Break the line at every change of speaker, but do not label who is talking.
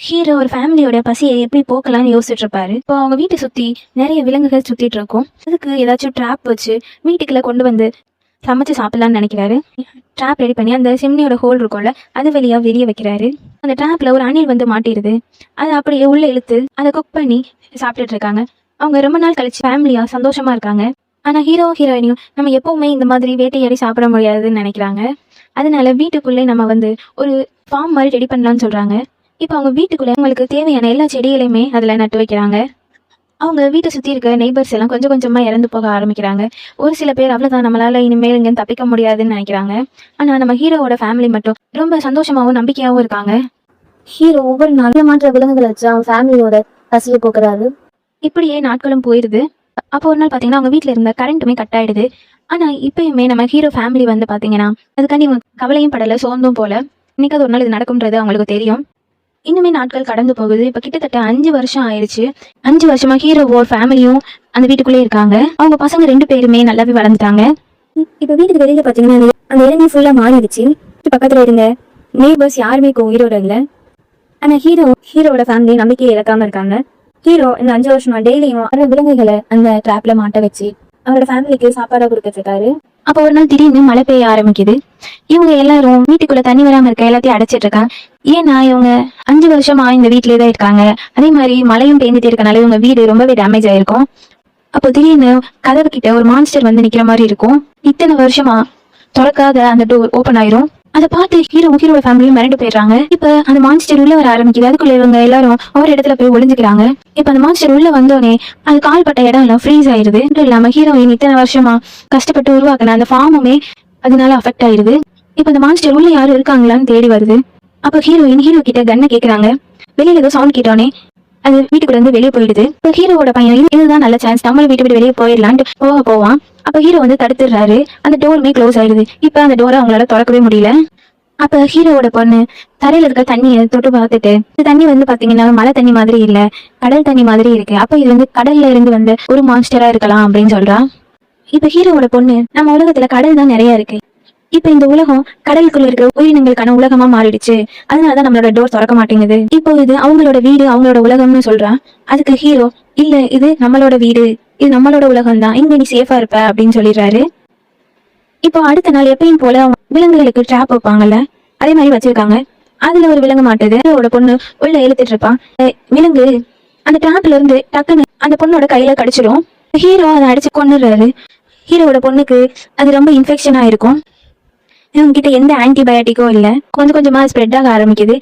Hero ஒரு ஃபேமிலியோட பசியை எப்படி போக்கலாம்னு யோசிச்சுட்டு இருப்பாரு. இப்போ அவங்க வீட்டை சுத்தி நிறைய விலங்குகள் சுத்திட்டு இருக்கும். அதுக்கு ஏதாச்சும் ட்ராப் வச்சு வீட்டுக்குள்ள கொண்டு வந்து சமைச்சு சாப்பிடலாம்னு நினைக்கிறாரு. ட்ராப் ரெடி பண்ணி அந்த சிம்னியோட ஹோல் இருக்கும்ல, அது வழியா வெளியே வைக்கிறாரு. அந்த ட்ராப்ல ஒரு அணில் வந்து மாட்டிடுது. அதை அப்படியே உள்ள இழுத்து அதை குக் பண்ணி சாப்பிட்டுட்டு இருக்காங்க. அவங்க ரொம்ப நாள் கழிச்சு ஃபேமிலியா சந்தோஷமா இருக்காங்க. ஆனா ஹீரோ ஹீரோயினையும் நம்ம எப்பவுமே இந்த மாதிரி வேட்டையாடி சாப்பிட முடியாதுன்னு நினைக்கிறாங்க. அதனால வீட்டுக்குள்ளே நம்ம வந்து ஒரு ஃபார்ம் மாதிரி ரெடி பண்ணலாம்னு சொல்றாங்க. இப்போ அவங்க வீட்டுக்குள்ள அவங்களுக்கு தேவையான எல்லா செடிகளையுமே அதில் நட்டு வைக்கிறாங்க. அவங்க வீட்டை சுற்றி இருக்க நெய்பர்ஸ் எல்லாம் கொஞ்சம் கொஞ்சமாக இறந்து போக ஆரம்பிக்கிறாங்க. ஒரு சில பேர் அவ்வளோதான், நம்மளால இனிமேல் இங்கே தப்பிக்க முடியாதுன்னு நினைக்கிறாங்க. ஆனால் நம்ம ஹீரோவோட ஃபேமிலி மட்டும் ரொம்ப சந்தோஷமாகவும் நம்பிக்கையாகவும் இருக்காங்க.
ஹீரோ ஒவ்வொரு நாளும் மாற்ற விலங்குகளை வச்சு அவன் ஃபேமிலியோட பசியை போக்குறாரு.
இப்படியே நாட்களும் போயிடுது. அப்போ ஒரு நாள் பார்த்தீங்கன்னா அவங்க வீட்டில் இருந்த கரண்ட்டுமே கட் ஆயிடுது. ஆனால் இப்பயுமே நம்ம ஹீரோ ஃபேமிலி வந்து பார்த்தீங்கன்னா அதுக்காண்டி கவலையும் படலை, சோர்ந்தும் போல. இன்னைக்கு ஒரு நாள் இது நடக்கும்ன்றது அவங்களுக்கு தெரியும். இன்னுமே நாட்கள் கடந்து போகுது. இப்போ கிட்டத்தட்ட 5 வருஷம் ஆயிடுச்சு. 5 வருஷமா ஹீரோவோ ஃபேமிலியும் அந்த வீட்டுக்குள்ளே இருக்காங்க. அவங்க பசங்க 2 பேருமே நல்லாவே வளர்ந்துட்டாங்க.
இப்போ வீட்டுக்கு வெளியில பாத்தீங்கன்னா அந்த இடமே ஃபுல்லா மாறிடுச்சு. பக்கத்துல இருந்த நெய்பர்ஸ் யாருமே இப்போ உயிரோட இல்லை. ஆனா ஹீரோவோட ஃபேமிலி நம்பிக்கையை இழக்காம இருக்காங்க. ஹீரோ இந்த 5 வருஷமா டெய்லியும் விலங்குகளை அந்த ட்ராப்ல மாட்ட வச்சு அவரோட ஃபேமிலிக்கு சாப்பாடா கொடுத்துட்டு இருக்காரு.
அப்போ ஒரு நாள் திடீர்னு மழை பெய்ய ஆரம்பிக்குது. இவங்க எல்லாரும் வீட்டுக்குள்ள தண்ணி வராம இருக்க எல்லாத்தையும் அடைச்சிட்டு இருக்காங்க. ஏன்னா இவங்க 5 வருஷமா இந்த வீட்லயே தான் இருக்காங்க. அதே மாதிரி மழையும் பெய்ஞ்சிட்டு இருக்கனால இவங்க வீடு ரொம்பவே டேமேஜ் ஆயிருக்கும். அப்போ திடீர்னு கதவு கிட்ட ஒரு மான்ஸ்டர் வந்து நிக்கிற மாதிரி இருக்கும். இத்தனை வருஷமா திறக்காத அந்த டோர் ஓப்பன் ஆயிரும். அதை பார்த்து ஹீரோட ஃபேமிலியும் மிரண்டு போயிடுறாங்க. இப்ப அந்த மான்ஸ்டர் உள்ள வர ஆரம்பிக்குது. அதுக்குள்ள இவங்க எல்லாரும் ஒரு இடத்துல போய் ஒளிஞ்சுக்கிறாங்க. இப்ப அந்த மான்ஸ்டர் உள்ள வந்தோடனே அது கால் பட்ட இடம் எல்லாம் ஃப்ரீஸ் ஆயிருது. மட்டும் இல்லாம ஹீரோயின் இத்தனை வருஷமா கஷ்டப்பட்டு உருவாக்குன அந்த ஃபார்முமே அதனால அஃபெக்ட் ஆயிருது. இப்ப அந்த மான்ஸ்டர் உள்ள யாரும் இருக்காங்களான்னு தேடி வருது. அப்ப ஹீரோ கிட்ட கண்ணை கேக்குறாங்க. வெளியில ஏதோ சவுண்ட் கேட்டோன்னே அது வீட்டுக்குள்ள இருந்து வெளியே போயிடுது. இப்ப ஹீரோவோட பையன் இதுதான் நல்ல சான்ஸ், நம்மளும் வீட்டு விட்டு வெளியே போயிடலான்ட்டு போவான். அப்ப ஹீரோ வந்து தடுத்துடுறாரு. அந்த டோருமே க்ளோஸ் ஆயிடுது. இப்ப அந்த டோரை அவங்களால திறக்கவே முடியல. அப்ப ஹீரோவோட பொண்ணு தரையில இருக்க தண்ணியை தொட்டு பார்த்துட்டு, இந்த தண்ணி வந்து பாத்தீங்கன்னா மழை தண்ணி மாதிரி இல்ல, கடல் தண்ணி மாதிரி இருக்கு. அப்ப இது வந்து கடல்ல இருந்து வந்து ஒரு மான்ஸ்டரா இருக்கலாம் அப்படின்னு சொல்றா. இப்ப ஹீரோவோட பொண்ணு நம்ம உலகத்துல கடல் தான் நிறைய இருக்கு, இப்ப இந்த உலகம் கடலுக்குள்ள இருக்க உயிரினங்களுக்கான உலகமா மாறிடுச்சு, அதனாலதான் நம்மளோட டோர் திறக்க மாட்டேங்குது, இப்போ இது அவங்களோட வீடு அவங்களோட உலகம்னு சொல்றா. அதுக்கு ஹீரோ இல்ல, இது நம்மளோட வீடு, இது நம்மளோட உலகம் தான், இங்க நீ சேஃபா இருப்ப அப்படின்னு சொல்லிடுறாரு. இப்போ அடுத்த நாள் எப்பயும் போல விலங்குகளுக்கு ட்ராப் வைப்பாங்கல்ல, அதே மாதிரி வச்சிருக்காங்க. அதுல ஒரு விலங்கு மாட்டுது. ஹீரோவோட பொண்ணு உள்ள இழுத்துட்டு இருப்பான். விலங்கு அந்த ட்ராப்ல இருந்து டக்குன்னு அந்த பொண்ணோட கையில கடிச்சிடும். ஹீரோ அதை அடிச்சு கொன்னுடுறாரு. ஹீரோவோட பொண்ணுக்கு அது ரொம்ப இன்ஃபெக்ஷன் ஆயிருக்கும். இவங்க கிட்ட எந்த ஆன்டிபயோட்டிக்கும் இல்ல. கொஞ்சம் கொஞ்சமா ஸ்ப்ரெட் ஆக ஆரம்பிக்குது.